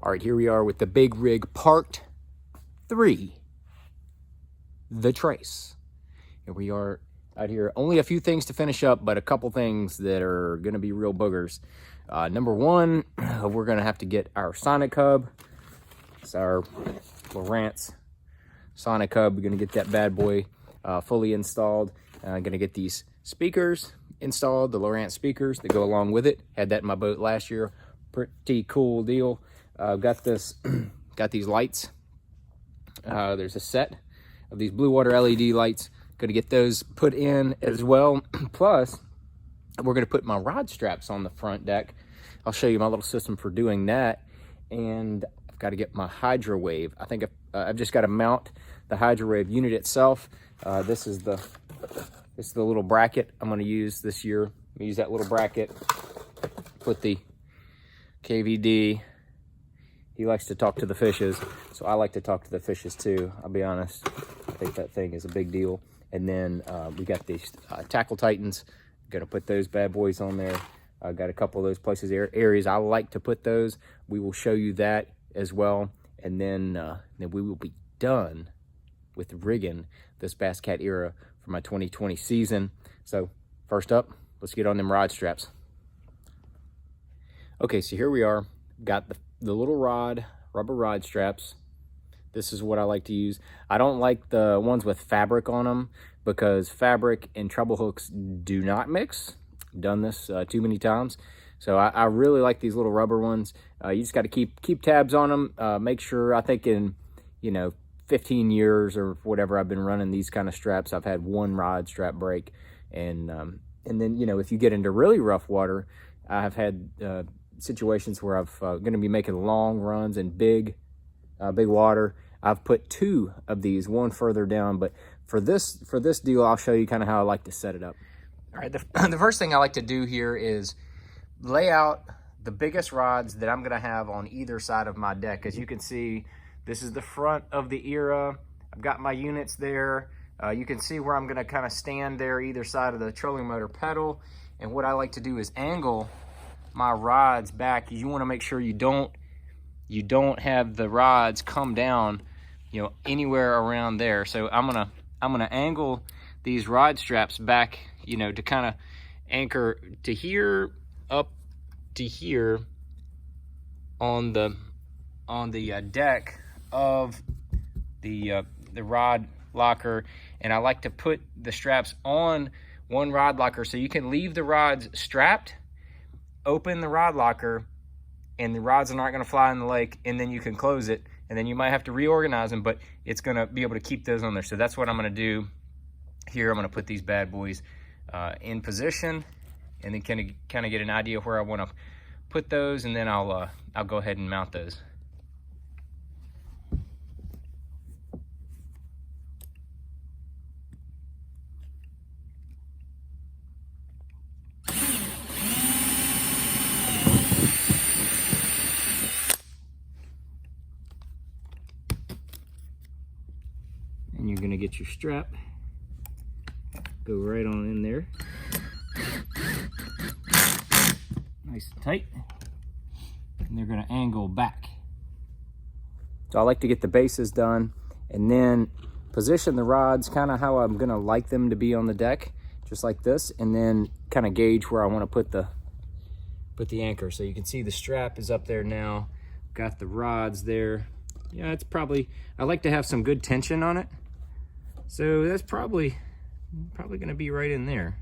All right, here we are with the big rig part 3, the trace. Here we are out here. Only a few things to finish up, but a couple things that are going to be real boogers. Number one, we're going to have to get our Sonic Hub. It's our Lowrance Sonic Hub. We're going to get that bad boy fully installed. I'm going to get these speakers installed, the Lowrance speakers that go along with it. Had that in my boat last year. Pretty cool deal. Got this, got these lights. There's a set of these blue water LED lights. Going to get those put in as well. Plus, we're going to put my rod straps on the front deck. I'll show you my little system for doing that. And I've got to get my Hydrowave. I think I've just got to mount the Hydrowave unit itself. This is the little bracket I'm going to use this year. I'm going to use that little bracket. Put the KVD. He likes to talk to the fishes, so I like to talk to the fishes too. I'll be honest. I think that thing is a big deal. And then we got these tackle titans. Got to put those bad boys on there. Got a couple of those places, areas I like to put those. We will show you that as well. And then we will be done with rigging this Bass Cat Eyra for my 2020 season. So first up, let's get on them rod straps. Okay, so here we are. Got the little rubber rod straps. This is what I like to use. I don't like the ones with fabric on them because fabric and treble hooks do not mix. Done this too many times. So I really like these little rubber ones. You just got to keep tabs on them. Make sure, I think in, 15 years or whatever I've been running these kind of straps, I've had one rod strap break. And then, if you get into really rough water, I've had situations where I've going to be making long runs in big water. I've put 2 of these, one further down, but for this deal, I'll show you kind of how I like to set it up. All right, the first thing I like to do here is lay out the biggest rods that I'm going to have on either side of my deck. As you can see, this is the front of the Eyra. I've got my units there. You can see where I'm going to kind of stand there either side of the trolling motor pedal. And what I like to do is angle my rods back. You want to make sure you don't have the rods come down, anywhere around there. So I'm gonna angle these rod straps back, to kind of anchor to here, up to here on the deck of the rod locker. And I like to put the straps on one rod locker so you can leave the rods strapped, open the rod locker, and the rods are not going to fly in the lake, and then you can close it, and then you might have to reorganize them, but it's going to be able to keep those on there. So that's what I'm going to do here. I'm going to put these bad boys in position, and then kind of get an idea where I want to put those, and then I'll go ahead and mount those. And you're going to get your strap, go right on in there, nice and tight, and they're going to angle back. So I like to get the bases done and then position the rods kind of how I'm going to like them to be on the deck, just like this, and then kind of gauge where I want to put the anchor. So you can see the strap is up there now, got the rods there. Yeah, it's probably, I like to have some good tension on it. So that's probably going to be right in there.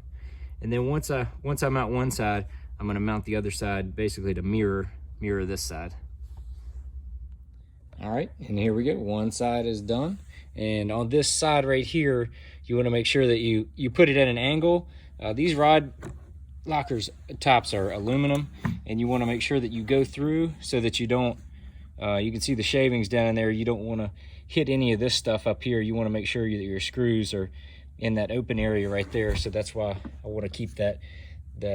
And then once I mount one side, I'm going to mount the other side basically to mirror this side. All right, and here we go. One side is done. And on this side right here, you want to make sure that you put it at an angle. These rod lockers tops are aluminum, and you want to make sure that you go through so that you don't, you can see the shavings down there. You don't want to hit any of this stuff up here. You want to make sure that your screws are in that open area right there. So that's why I want to keep that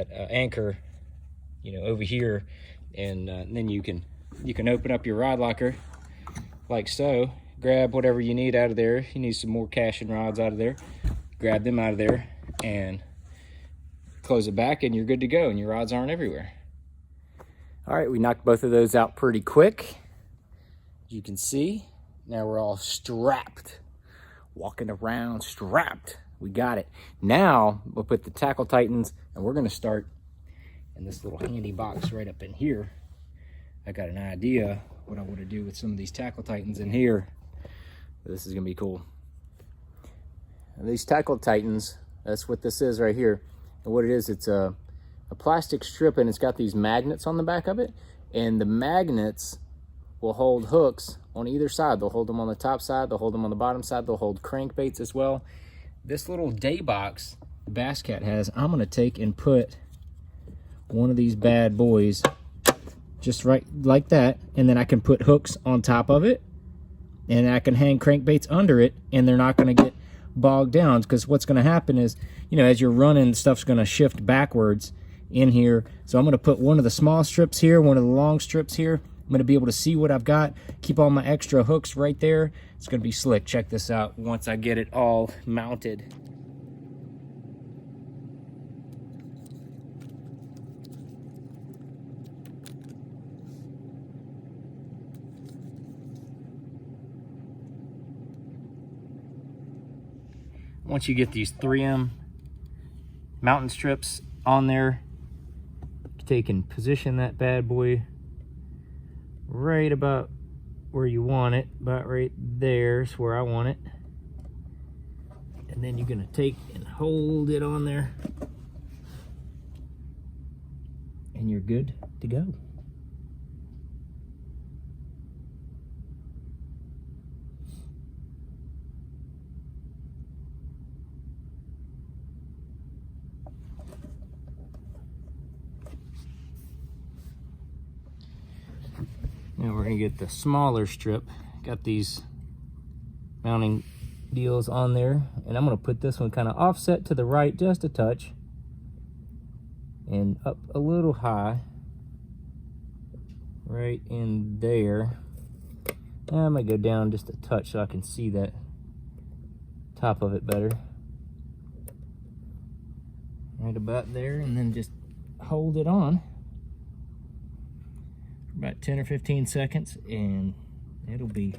anchor, over here, and then you can open up your rod locker like so. Grab whatever you need out of there. You need some more caching rods out of there. Grab them out of there and close it back, and you're good to go, and your rods aren't everywhere. All right, we knocked both of those out pretty quick. you can see, now we're all strapped. Walking around strapped. We got it. Now we'll put the tackle titans, and we're gonna start in this little handy box right up in here. I got an idea what I want to do with some of these tackle titans in here. This is gonna be cool. And these tackle titans, that's what this is right here. And what it is, it's a plastic strip, and it's got these magnets on the back of it. And the magnets will hold hooks on either side. They'll hold them on the top side, they'll hold them on the bottom side, they'll hold crankbaits as well. This little day box the Bass Cat has, I'm gonna take and put one of these bad boys just right like that, and then I can put hooks on top of it, and I can hang crankbaits under it, and they're not gonna get bogged down, because what's gonna happen is, you know, as you're running, stuff's gonna shift backwards in here. So I'm gonna put one of the small strips here, one of the long strips here. I'm gonna be able to see what I've got, keep all my extra hooks right there. It's gonna be slick. Check this out once I get it all mounted. Once you get these 3M mountain strips on there, take and position that bad boy right about where you want it, about right there's where I want it. And then you're gonna take and hold it on there, and you're good to go. Now we're gonna get the smaller strip. Got these mounting deals on there, and I'm gonna put this one kind of offset to the right just a touch, and up a little high, right in there. I might go down just a touch so I can see that top of it better. Right about there, and then just hold it on about 10 or 15 seconds, and it'll be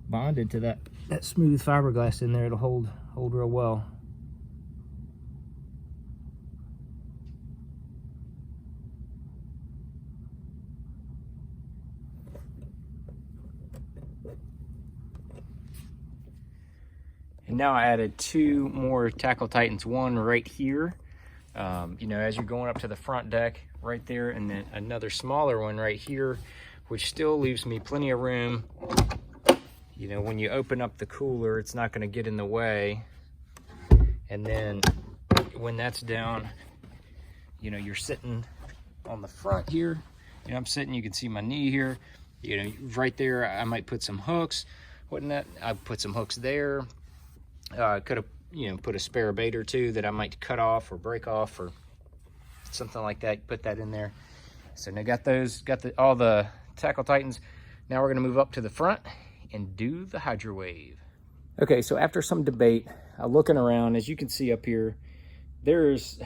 bonded to that smooth fiberglass in there. It'll hold real well. And now I added 2 more tackle titans, one right here, you know, as you're going up to the front deck right there, and then another smaller one right here, which still leaves me plenty of room. You know, when you open up the cooler, it's not going to get in the way. And then when that's down, you know, you're sitting on the front here. You know, I'm sitting, you can see my knee here. You know, right there, I might put some hooks. Wouldn't that? I put some hooks there. Could have, you know, put a spare bait or two that I might cut off or break off or something like that. Put that in there. So now got all the tackle titans. Now we're gonna move up to the front and do the Hydrowave. Okay, so after some debate, looking around, as you can see up here, there's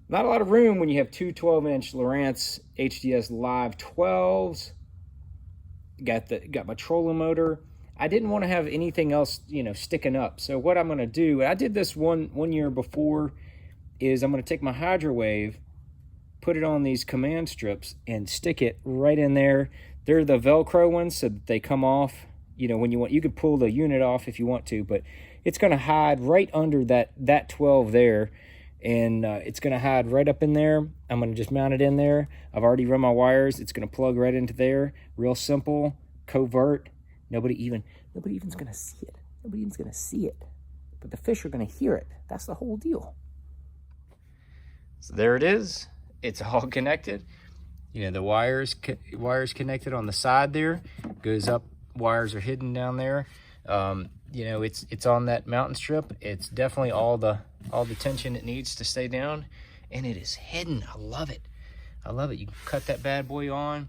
not a lot of room when you have 2 12-inch Lowrance HDS Live 12s. Got my trolling motor. I didn't want to have anything else, you know, sticking up. So what I'm going to do, I did this one year before, is I'm going to take my Hydrowave, put it on these command strips, and stick it right in there. They're the Velcro ones, so that they come off. You know, when you want, you could pull the unit off if you want to, but it's going to hide right under that 12 there, and it's going to hide right up in there. I'm going to just mount it in there. I've already run my wires. It's going to plug right into there. Real simple, covert. Nobody even's gonna see it. Nobody even's gonna see it, but the fish are gonna hear it. That's the whole deal. So there it is. It's all connected. You know, the wires connected on the side there. Goes up. Wires are hidden down there. You know, it's on that mountain strip. It's definitely all the tension it needs to stay down, and it is hidden. I love it. I love it. You can cut that bad boy on,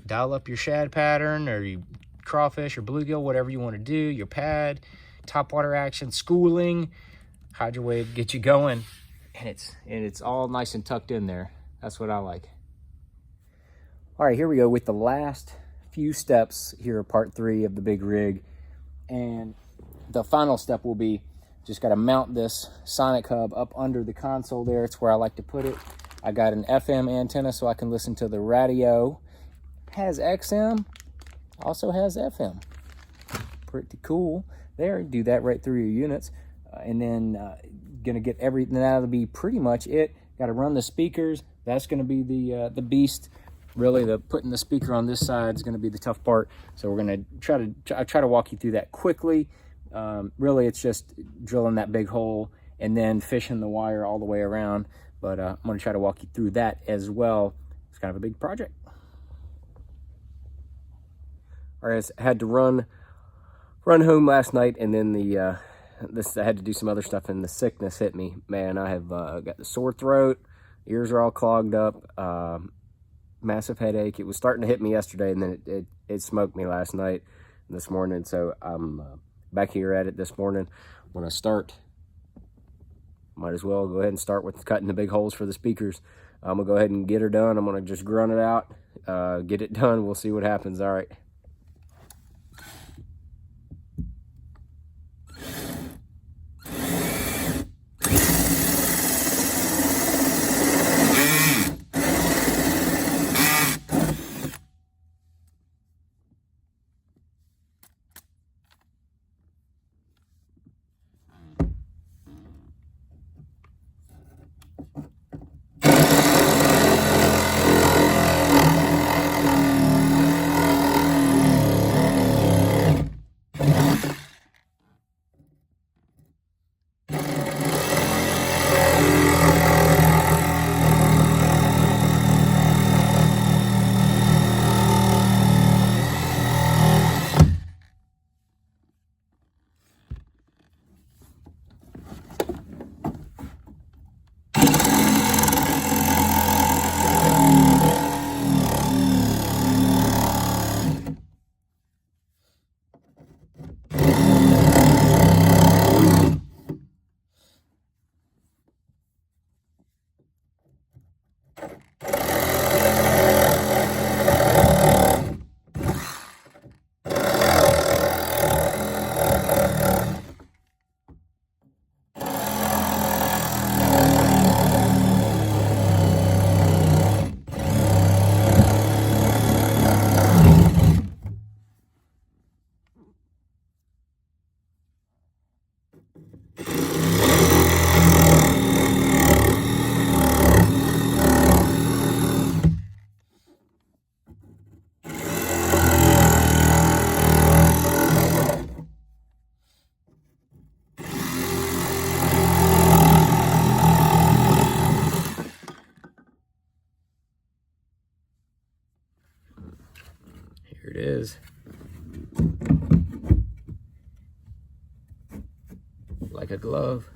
dial up your shad pattern, or you crawfish or bluegill, whatever you want to do, your pad, topwater action, schooling. Hydrowave get you going, and it's all nice and tucked in there. That's what I like. All right, here we go with the last few steps here, part 3 of the big rig. And the final step will be just got to mount this Sonic Hub up under the console there. It's where I like to put it. I got an FM antenna so I can listen to the radio. Has XM, also has FM. Pretty cool there. Do that right through your units. And then gonna get everything. That'll be pretty much it. Got to run the speakers. That's gonna be the beast. Really, putting the speaker on this side is gonna be the tough part. So we're gonna try to walk you through that quickly. Really, it's just drilling that big hole and then fishing the wire all the way around. But I'm gonna try to walk you through that as well. It's kind of a big project. All right, I had to run home last night, and then I had to do some other stuff, and the sickness hit me. Man, I have got the sore throat, ears are all clogged up, massive headache. It was starting to hit me yesterday, and then it smoked me last night and this morning. So I'm back here at it this morning. When I start, might as well go ahead and start with cutting the big holes for the speakers. I'm gonna go ahead and get her done. I'm gonna just grunt it out, get it done. We'll see what happens. All right. Here it is. Like a glove.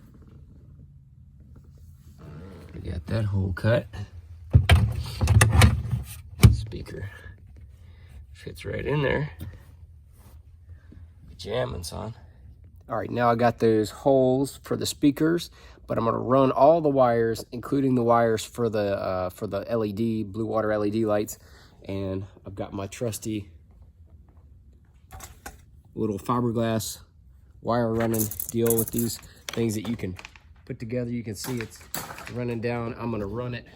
We got that hole cut. Speaker fits right in there. Jamming, son. All right, now I got those holes for the speakers, but I'm gonna run all the wires, including the wires for the LED, blue water LED lights. And I've got my trusty little fiberglass wire running deal with these things that you can put together. You can see it's running down. I'm gonna run it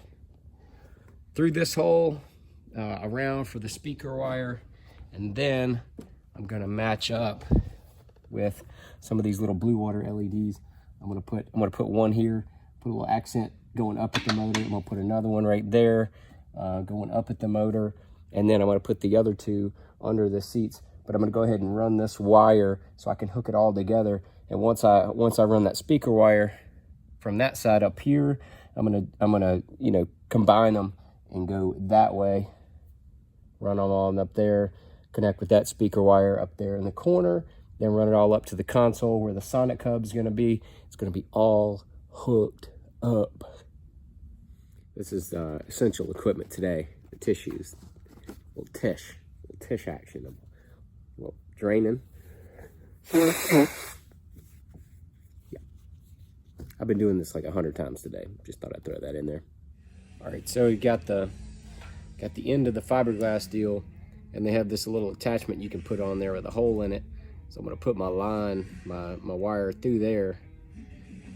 through this hole, around for the speaker wire, and then I'm gonna match up with some of these little blue water LEDs. I'm gonna put one here, put a little accent going up at the motor. I'm gonna put another one right there, going up at the motor, and then I'm gonna put the other two under the seats. But I'm gonna go ahead and run this wire so I can hook it all together. And once I run that speaker wire from that side up here, I'm gonna combine them and go that way. Run them all up there, connect with that speaker wire up there in the corner, then run it all up to the console where the Sonic Hub is gonna be. It's gonna be all hooked up. This is essential equipment today. The tissues, little tish action, a little draining. Yeah, I've been doing this like 100 times today. Just thought I'd throw that in there. All right, so we got the end of the fiberglass deal and they have this little attachment you can put on there with a hole in it. So I'm gonna put my line, my wire through there,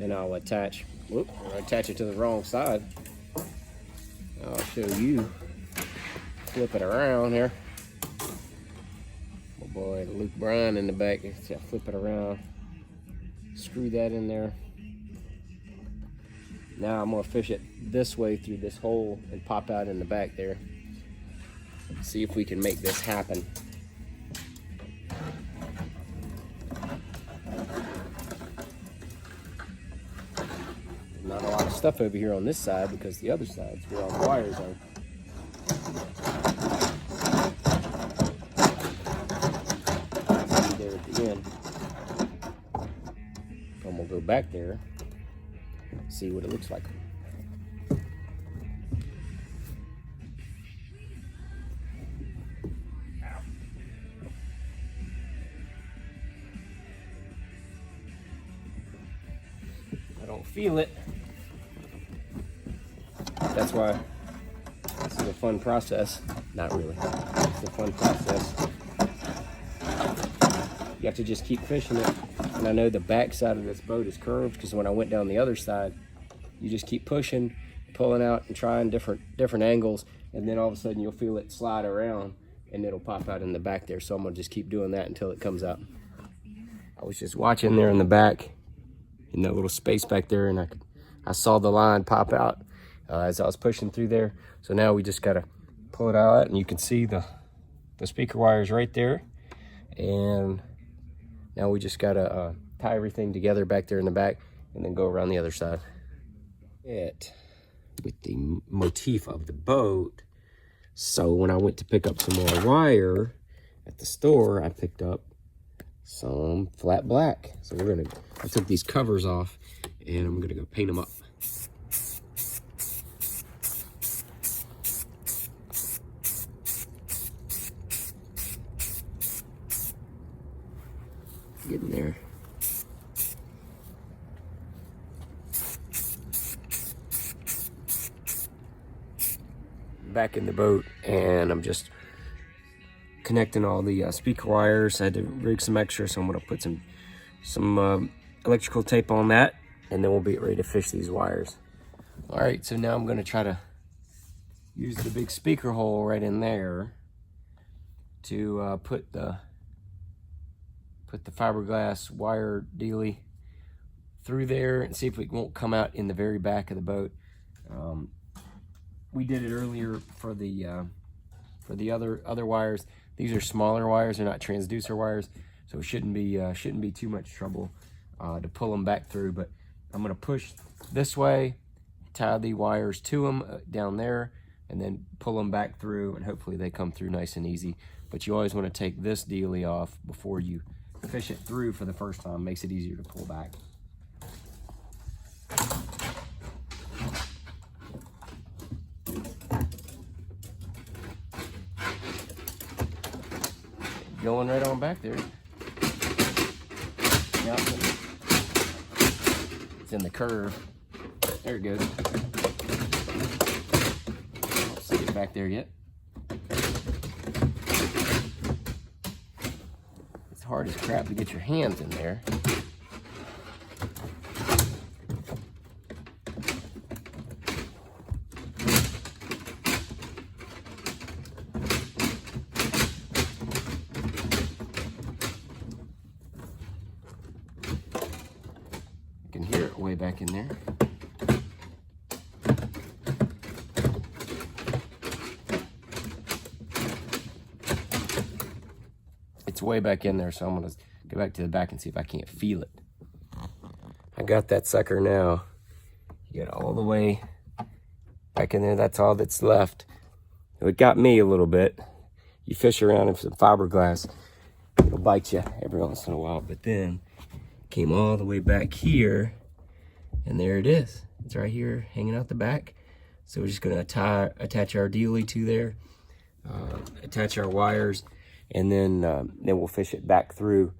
and I'll attach, whoop, I attach it to the wrong side. I'll show you, flip it around here. Oh boy, Luke Bryan in the back, flip it around, screw that in there. Now I'm gonna fish it this way through this hole and pop out in the back there. See if we can make this happen. Not a lot of stuff over here on this side because the other side's where all the wires are. There at the end. And we'll go back there, see what it looks like. I don't feel it. That's why this is a fun process. Not really. It's a fun process. You have to just keep fishing it. And I know the back side of this boat is curved because when I went down the other side, you just keep pushing, pulling out and trying different angles, and then all of a sudden you'll feel it slide around and it'll pop out in the back there. So I'm gonna just keep doing that until it comes out. I was just watching there in the back, in that little space back there, and I saw the line pop out as I was pushing through there. So now we just gotta pull it out, and you can see the speaker wires right there. And now we just gotta tie everything together back there in the back and then go around the other side. With the motif of the boat. So when I went to pick up some more wire at the store, I picked up some flat black. So I took these covers off and I'm gonna go paint them up. Getting there. Back in the boat, and I'm just connecting all the speaker wires. I had to rig some extra, so I'm gonna put some electrical tape on that, and then we'll be ready to fish these wires. All right, so now I'm gonna try to use the big speaker hole right in there to put the fiberglass wire dealy through there and see if it won't come out in the very back of the boat. We did it earlier for the other wires. These are smaller wires; they're not transducer wires, so it shouldn't be too much trouble to pull them back through. But I'm gonna push this way, tie the wires to them down there, and then pull them back through, and hopefully they come through nice and easy. But you always want to take this dealy off before you fish it through for the first time. Makes it easier to pull back. Going right on back there. Yep. It's in the curve. There it goes. I don't see it back there yet. It's hard as crap to get your hands in there. I can hear it way back in there. It's way back in there, so I'm gonna go back to the back and see if I can't feel it. I got that sucker now. You get all the way back in there. That's all that's left. It got me a little bit. You fish around in some fiberglass, it'll bite you every once in a while, but then came all the way back here, and there it is. It's right here hanging out the back. So we're just gonna attach our dealy to there, attach our wires, and then we'll fish it back through,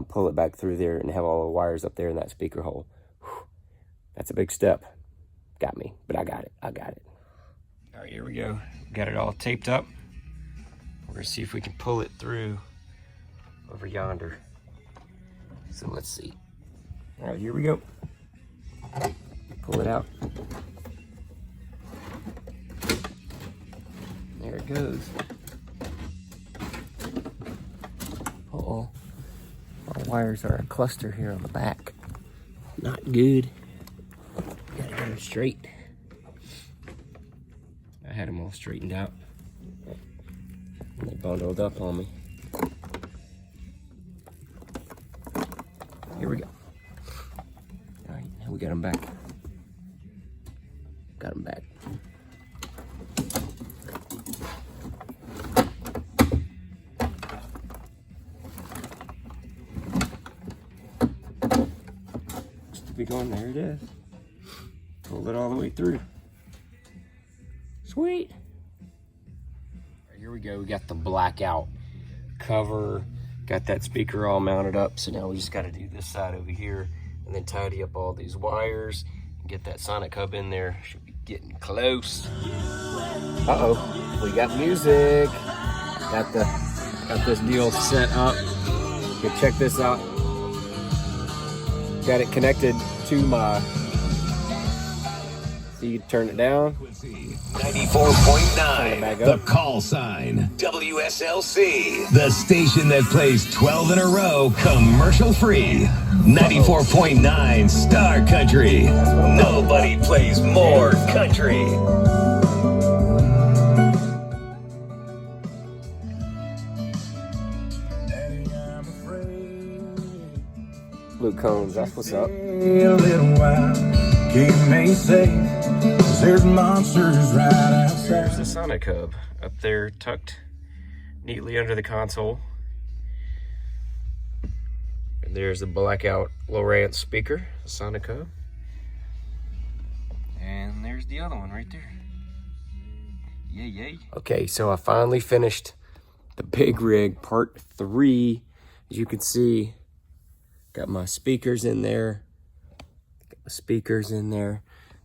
pull it back through there, and have all the wires up there in that speaker hole. Whew. That's a big step. Got me, but I got it. All right, here we go. Got it all taped up. We're gonna see if we can pull it through over yonder. So let's see. All right, here we go. Pull it out. There it goes. Uh-oh. Our wires are a cluster here on the back. Not good. Gotta get them straight. I had them all straightened out. And they bundled up on me. Here we go. All right, now we got them back. Got them back. Be going, there it is. Pull it all the way through. Sweet. Right, here we go. We got the blackout cover. Got that speaker all mounted up. So now we just got to do this side over here and then tidy up all these wires and get that Sonic Hub in there. Should be getting close. Uh-oh, we got music. Got this deal set up. You can check this out. Got it connected to my, so you turn it down. 94.9, the call sign. WSLC, the station that plays 12 in a row, commercial free. 94.9, Star Country. Nobody plays more country. Blue cones, that's what's up. A little while, keep me safe, 'cause there's monsters right outside. There's the Sonic Hub up there, tucked neatly under the console. And there's the blackout Lowrance speaker, the Sonic Hub. And there's the other one right there. Yay, yay. Okay, so I finally finished the big rig, part 3. As you can see, got my speakers in there.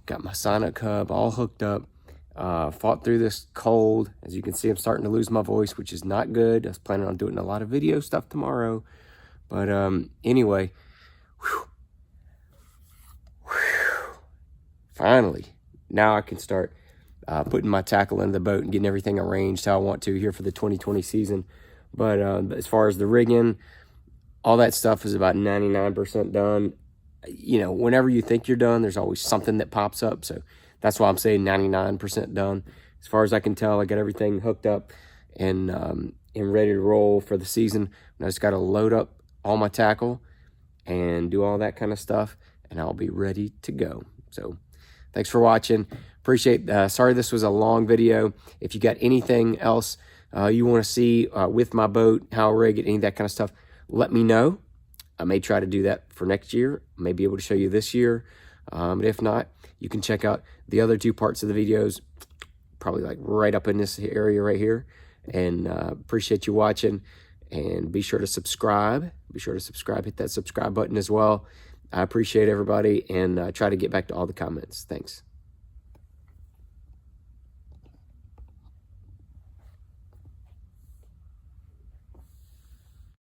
Got my Sonic Hub all hooked up. Fought through this cold. As you can see, I'm starting to lose my voice, which is not good. I was planning on doing a lot of video stuff tomorrow. But anyway, finally, now I can start putting my tackle into the boat and getting everything arranged how I want to here for the 2020 season. But as far as the rigging, all that stuff is about 99% done. You know, whenever you think you're done, there's always something that pops up. So that's why I'm saying 99% done. As far as I can tell, I got everything hooked up and ready to roll for the season. And I just got to load up all my tackle and do all that kind of stuff, and I'll be ready to go. So thanks for watching. Appreciate sorry this was a long video. If you got anything else you want to see with my boat, how I rig it, any of that kind of stuff, let me know. I may try to do that for next year. I may be able to show you this year. But if not, you can check out the other 2 parts of the videos, probably like right up in this area right here. And appreciate you watching. And be sure to subscribe. Hit that subscribe button as well. I appreciate everybody, and try to get back to all the comments. Thanks.